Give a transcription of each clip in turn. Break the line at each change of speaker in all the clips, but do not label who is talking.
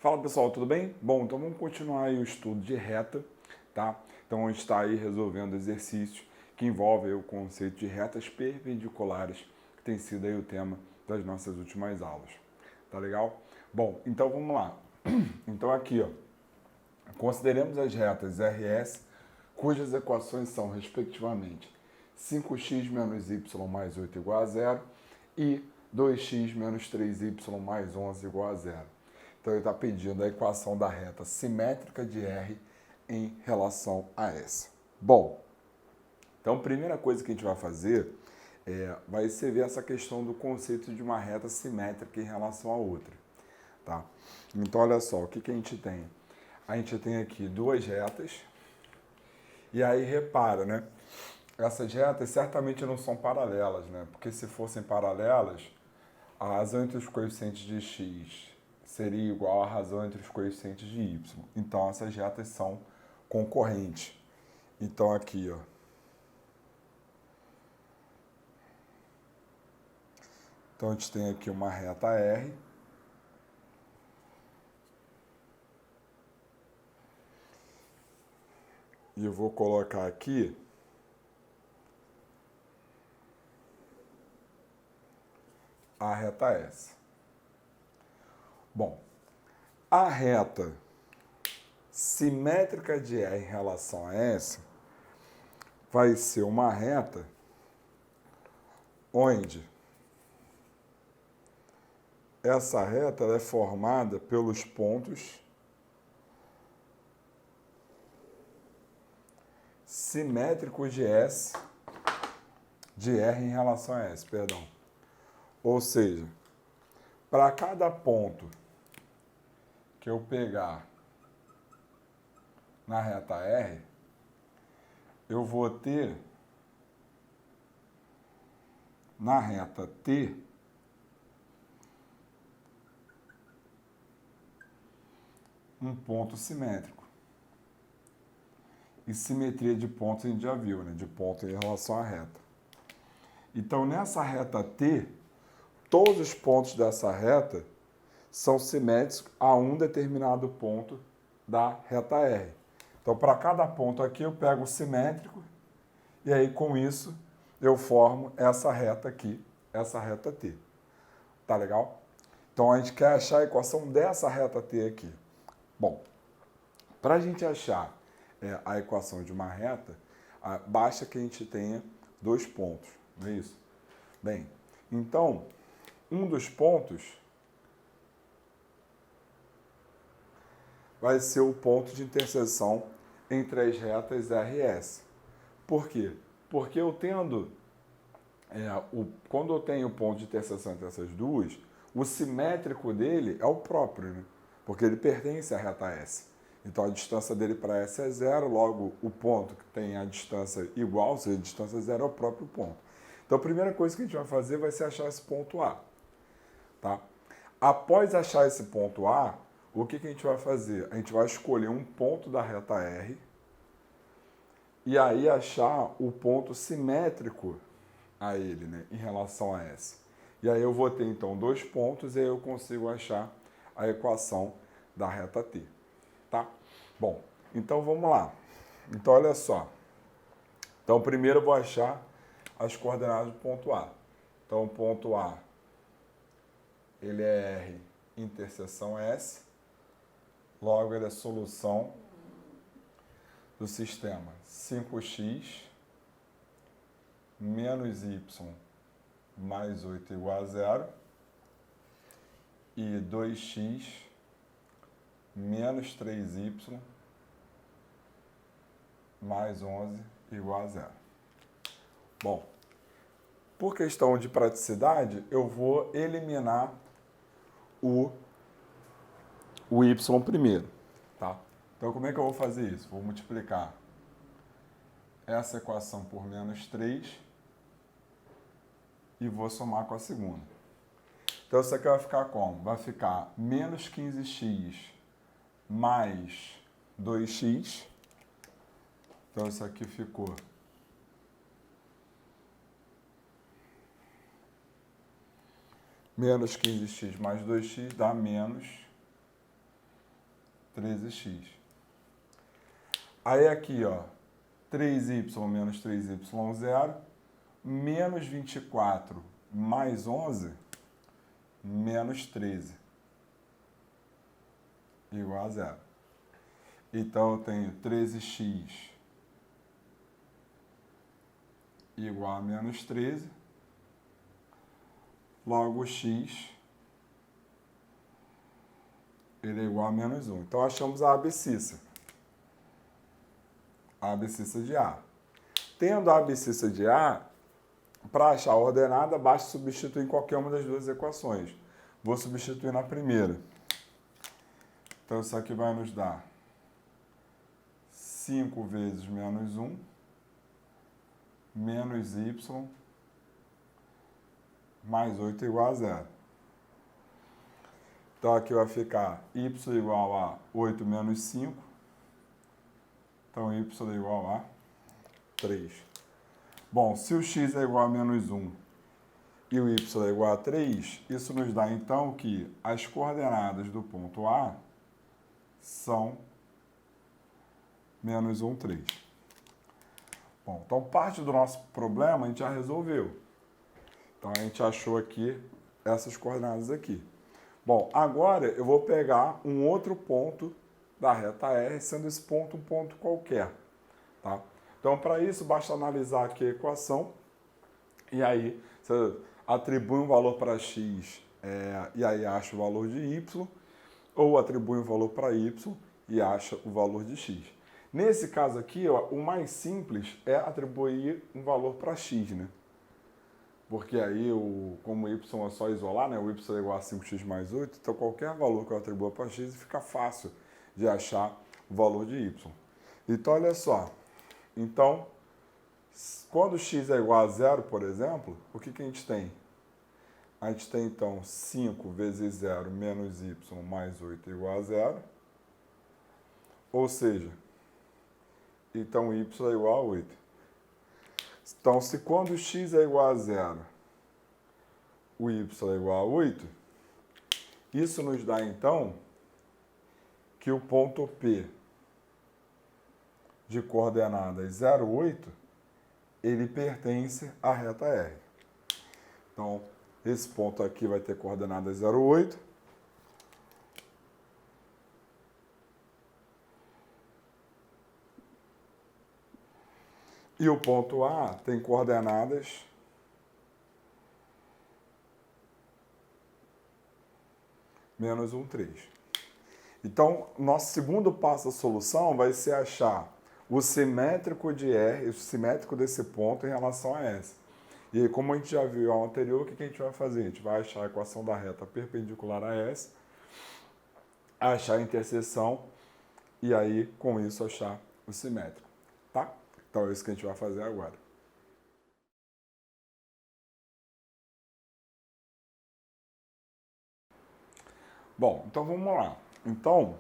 Fala pessoal, tudo bem? Bom, então vamos continuar aí o estudo de reta, tá? Então a gente está aí resolvendo exercícios que envolvem aí o conceito de retas perpendiculares, que tem sido aí o tema das nossas últimas aulas. Tá legal? Bom, então vamos lá. Então aqui, ó, consideremos as retas RS, cujas equações são, respectivamente, 5x menos y mais 8 igual a zero e 2x menos 3y mais 11 igual a zero. Então, ele está pedindo a equação da reta simétrica de R em relação a essa. Bom, então, a primeira coisa que a gente vai fazer vai ser ver essa questão do conceito de uma reta simétrica em relação a outra. Tá? Então, olha só, o que a gente tem? A gente tem aqui duas retas, e aí repara, né? Essas retas certamente não são paralelas, né? Porque se fossem paralelas, a razão entre os coeficientes de x seria igual à razão entre os coeficientes de y. Então, essas retas são concorrentes. Então, aqui, ó. Então, a gente tem aqui uma reta R. E eu vou colocar aqui a reta S. Bom, a reta simétrica de R em relação a S vai ser uma reta onde essa reta é formada pelos pontos simétricos de S, de R em relação a S, perdão. Ou seja, para cada ponto que eu pegar na reta R, eu vou ter na reta T um ponto simétrico. E simetria de pontos a gente já viu, né? De ponto em relação à reta. Então, nessa reta T, todos os pontos dessa reta são simétricos a um determinado ponto da reta R. Então, para cada ponto aqui, eu pego o simétrico e aí, com isso, eu formo essa reta aqui, essa reta T. Tá legal? Então, a gente quer achar a equação dessa reta T aqui. Bom, para a gente achar a equação de uma reta, basta que a gente tenha dois pontos, não é isso? Bem, então, um dos pontos vai ser o ponto de interseção entre as retas RS. Por quê? Porque eu tendo, quando eu tenho o ponto de interseção entre essas duas, o simétrico dele é o próprio, né? Porque ele pertence à reta S. Então, a distância dele para S é zero, logo o ponto que tem a distância igual, ou seja, a distância zero é o próprio ponto. Então, a primeira coisa que a gente vai fazer vai ser achar esse ponto A. Tá? Após achar esse ponto A, o que a gente vai fazer? A gente vai escolher um ponto da reta R e aí achar o ponto simétrico a ele, né, em relação a S. E aí eu vou ter, então, dois pontos e aí eu consigo achar a equação da reta T. Tá? Bom, então vamos lá. Então, olha só. Então, primeiro eu vou achar as coordenadas do ponto A. Então, o ponto A, ele é R interseção S, logo ele é solução do sistema 5x menos y mais 8 igual a zero e 2x menos 3y mais 11 igual a zero. Bom, por questão de praticidade, eu vou eliminar o y primeiro, tá? Então, como é que eu vou fazer isso? Vou multiplicar essa equação por menos 3 e vou somar com a segunda. Então, isso aqui vai ficar como? Vai ficar menos 15x mais 2x. Então, isso aqui ficou menos 15x mais 2x dá menos 13x. Aí aqui, ó, 3y menos 3y0, menos 24 mais 11, menos 13, igual a zero. Então, eu tenho 13x igual a menos 13, logo x ele é igual a menos 1. Então, achamos a abscissa. A abscissa de A. Tendo a abscissa de A, para achar a ordenada, basta substituir em qualquer uma das duas equações. Vou substituir na primeira. Então, isso aqui vai nos dar 5 vezes menos 1, menos y, mais 8 igual a zero. Então, aqui vai ficar y igual a 8 menos 5. Então, y é igual a 3. Bom, se o x é igual a menos 1 e o y é igual a 3, isso nos dá, então, que as coordenadas do ponto A são menos 1, 3. Bom, então, parte do nosso problema a gente já resolveu. Então, a gente achou aqui essas coordenadas aqui. Bom, agora eu vou pegar um outro ponto da reta R, sendo esse ponto um ponto qualquer, tá? Então, para isso, basta analisar aqui a equação e aí você atribui um valor para x e aí acha o valor de y, ou atribui um valor para y e acha o valor de x. Nesse caso aqui, ó, o mais simples é atribuir um valor para x, né? Porque aí, como y é só isolar, né? O y é igual a 5x mais 8, então qualquer valor que eu atribua para x fica fácil de achar o valor de y. Então, olha só. Então, quando x é igual a zero, por exemplo, o que a gente tem? A gente tem, então, 5 vezes 0 menos y mais 8 igual a zero. Ou seja, então y é igual a 8. Então, se quando x é igual a zero, o y é igual a 8, isso nos dá, então, que o ponto P de coordenadas 0, 8, ele pertence à reta R. Então, esse ponto aqui vai ter coordenadas 0, 8. E o ponto A tem coordenadas menos 1, 3. Então, nosso segundo passo da solução vai ser achar o simétrico de R, o simétrico desse ponto em relação a S. E aí, como a gente já viu ao anterior, o que a gente vai fazer? A gente vai achar a equação da reta perpendicular a S, achar a interseção e aí, com isso, achar o simétrico, tá? Então, é isso que a gente vai fazer agora. Bom, então vamos lá. Então,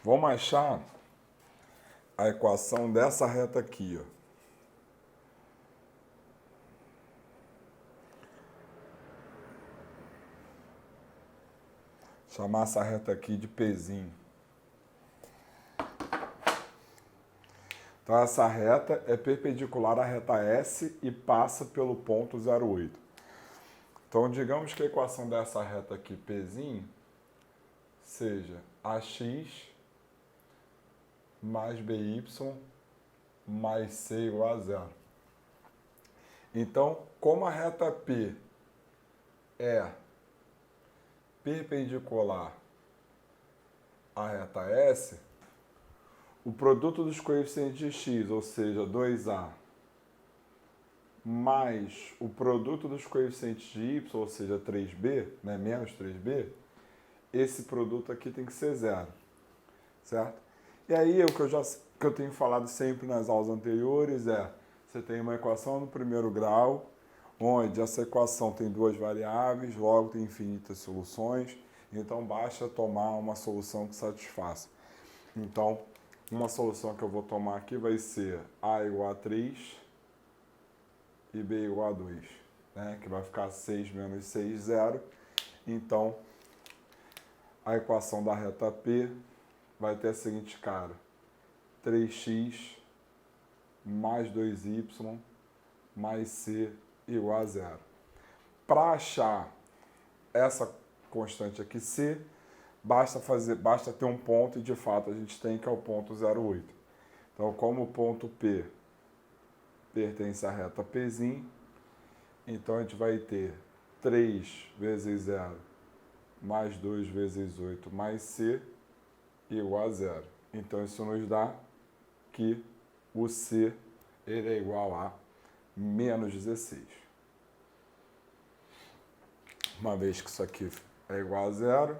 vamos achar a equação dessa reta aqui, ó. Chamar essa reta aqui de Pzinho. Então, essa reta é perpendicular à reta S e passa pelo ponto 0,8. Então, digamos que a equação dessa reta aqui, Pzinho, seja AX mais BY mais C igual a zero. Então, como a reta P é perpendicular à reta S, o produto dos coeficientes de x, ou seja, 2a, mais o produto dos coeficientes de y, ou seja, 3b, né, menos 3b, esse produto aqui tem que ser zero, certo? E aí, o que eu tenho falado sempre nas aulas anteriores você tem uma equação no primeiro grau, onde essa equação tem duas variáveis, logo tem infinitas soluções, então basta tomar uma solução que satisfaça. Então, uma solução que eu vou tomar aqui vai ser A igual a 3 e B igual a 2, né? Que vai ficar 6 menos 6, 0. Então, a equação da reta P vai ter a seguinte cara: 3x mais 2y mais c igual a zero. Para achar essa constante aqui, c, basta ter um ponto, e de fato a gente tem, que é o ponto 0,8. Então, como o ponto P pertence à reta Pzinho, então a gente vai ter 3 vezes 0 mais 2 vezes 8 mais c igual a zero. Então, isso nos dá que o c ele é igual a menos 16. Uma vez que isso aqui é igual a zero,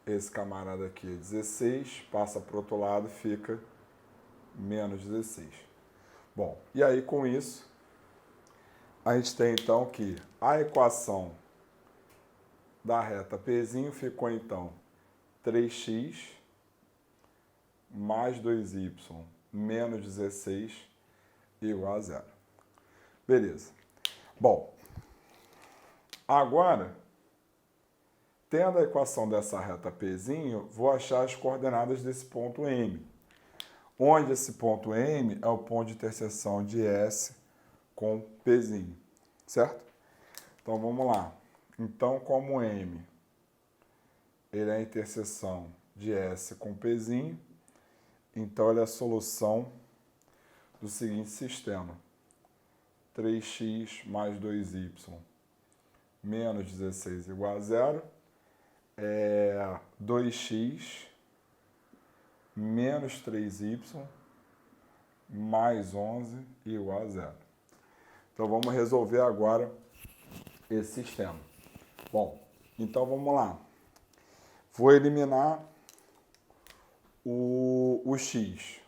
esse camarada aqui é 16, passa para o outro lado, fica menos 16. Bom, e aí com isso, a gente tem então que a equação da reta Pzinho ficou então 3x mais 2y menos 16 igual a zero. Beleza. Bom, agora, tendo a equação dessa reta Pzinho, vou achar as coordenadas desse ponto M. Onde esse ponto M é o ponto de interseção de S com Pzinho, certo? Então, vamos lá. Então, como M ele é a interseção de S com Pzinho, então ele é a solução do seguinte sistema: 3x mais 2y menos 16 igual a zero, 2x menos 3y mais 11 igual a zero. Então, vamos resolver agora esse sistema. Bom, então vamos lá. Vou eliminar o x.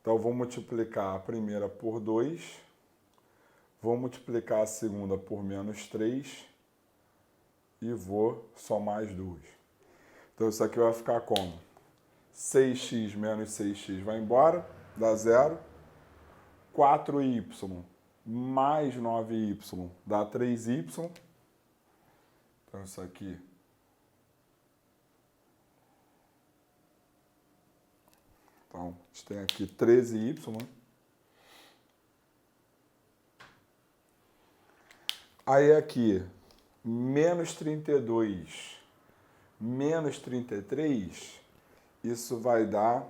Então, vou multiplicar a primeira por 2, vou multiplicar a segunda por menos 3 e vou somar as duas. Então, isso aqui vai ficar como? 6x menos 6x vai embora, dá zero. 4y mais 9y dá 3y. Então, isso aqui então, a gente tem aqui 13y. Aí aqui, menos 32 menos 33, isso vai dar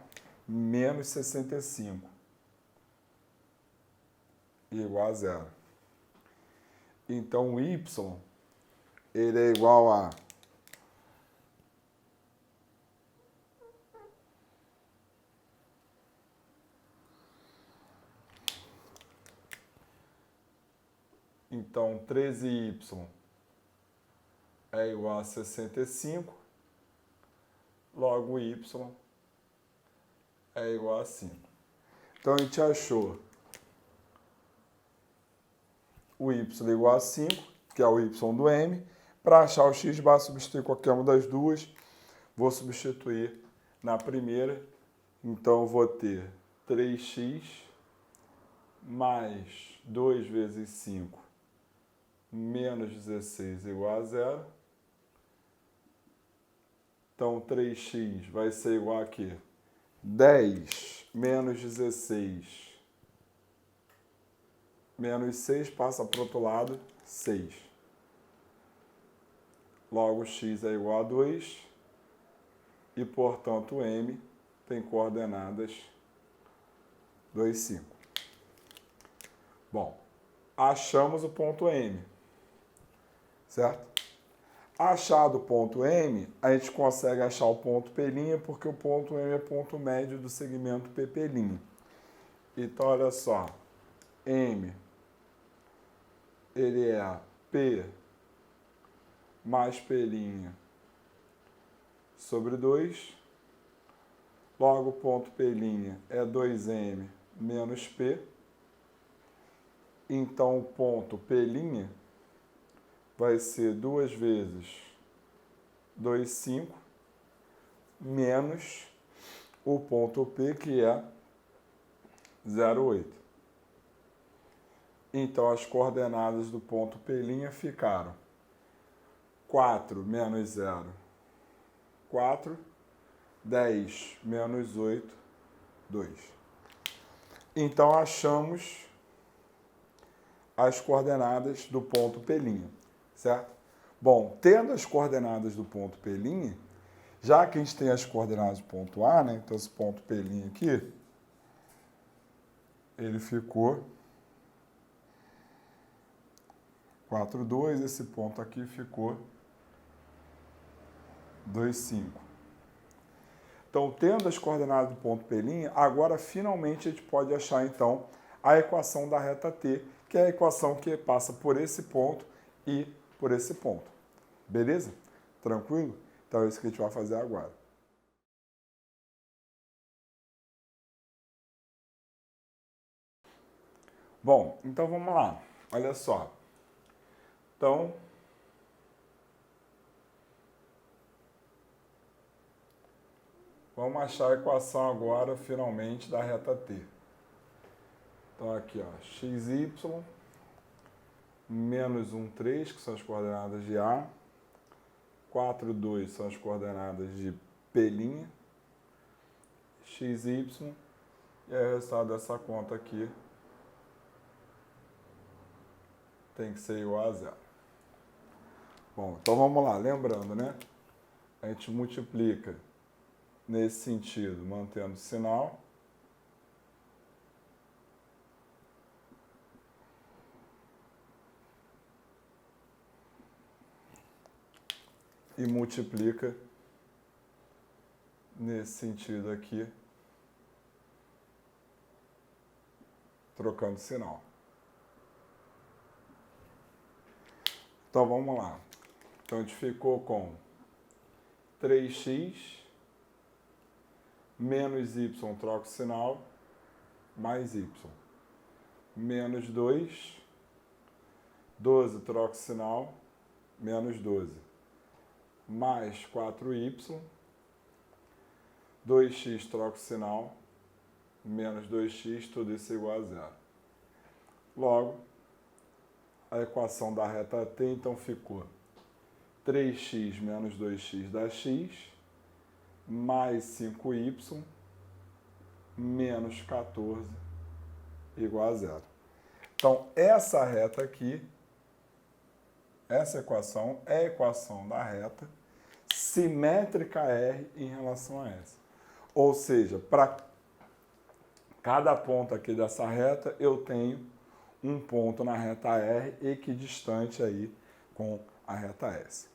menos 65, igual a zero. Então, o y, ele é igual a Então, 13y é igual a 65, logo y é igual a 5. Então, a gente achou o y igual a 5, que é o y do m. Para achar o x, basta substituir qualquer uma das duas. Vou substituir na primeira. Então, vou ter 3x mais 2 vezes 5 menos 16 igual a zero. Então, 3x vai ser igual a quê? 10 menos 16 menos 6 passa para o outro lado, 6. Logo, x é igual a 2 e, portanto, m tem coordenadas 2, 5. Bom, achamos o ponto M, certo? Achado o ponto M, a gente consegue achar o ponto P', porque o ponto M é ponto médio do segmento PP'. Então, olha só, M, ele é P mais P' sobre 2. Logo, o ponto P' é 2M menos P. Então, o ponto P' vai ser 2 vezes 2, 5, menos o ponto P, que é 0,8. Então, as coordenadas do ponto P' ficaram 4 menos 0, 4. 10 menos 8, 2. Então, achamos as coordenadas do ponto P', certo? Bom, tendo as coordenadas do ponto P', já que a gente tem as coordenadas do ponto A, né? Então, esse ponto P' aqui, ele ficou 4, 2. Esse ponto aqui ficou 2, 5. Então, tendo as coordenadas do ponto P', agora finalmente a gente pode achar, então, a equação da reta T, que é a equação que passa por esse ponto e por esse ponto. Beleza? Tranquilo? Então, é isso que a gente vai fazer agora. Bom, então vamos lá. Olha só. Então, vamos achar a equação agora, finalmente, da reta T. Então, aqui, ó, xy menos 1, 3, que são as coordenadas de A. 4, 2 são as coordenadas de P'. Xy. E aí, o resultado dessa conta aqui tem que ser igual a 0. Bom, então vamos lá. Lembrando, né? A gente multiplica nesse sentido, mantendo o sinal. E multiplica nesse sentido aqui, trocando sinal. Então vamos lá. Então a gente ficou com 3x menos y, troca o sinal, mais y. Menos 2, 12, troca o sinal, menos 12. Mais 4y, 2x, troca o sinal, menos 2x, tudo isso é igual a 0. Logo, a equação da reta T, então, ficou 3x menos 2x dá x, mais 5y, menos 14, igual a 0. Então, essa reta aqui, essa equação é a equação da reta simétrica R em relação a essa. Ou seja, para cada ponto aqui dessa reta, eu tenho um ponto na reta R equidistante aí com a reta S.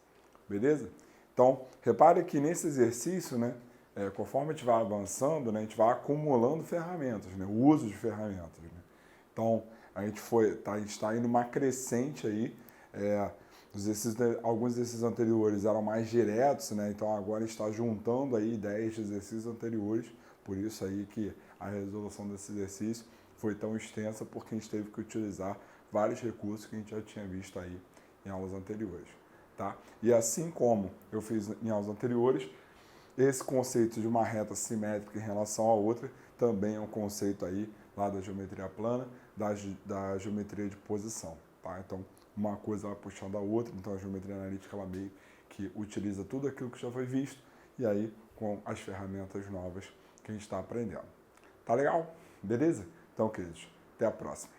Beleza? Então, repare que nesse exercício, né, conforme a gente vai avançando, né, a gente vai acumulando ferramentas, né, o uso de ferramentas. Né? Então, a gente está indo uma crescente aí. Alguns exercícios anteriores eram mais diretos, né? Então agora a gente está juntando aí ideias de exercícios anteriores, por isso aí que a resolução desse exercício foi tão extensa, porque a gente teve que utilizar vários recursos que a gente já tinha visto aí em aulas anteriores, tá? E assim como eu fiz em aulas anteriores, esse conceito de uma reta simétrica em relação à outra também é um conceito aí lá da geometria plana, da geometria de posição, tá? Então, uma coisa vai puxando a outra, então a geometria analítica ela meio que utiliza tudo aquilo que já foi visto e aí com as ferramentas novas que a gente está aprendendo. Tá legal? Beleza? Então, queridos, até a próxima.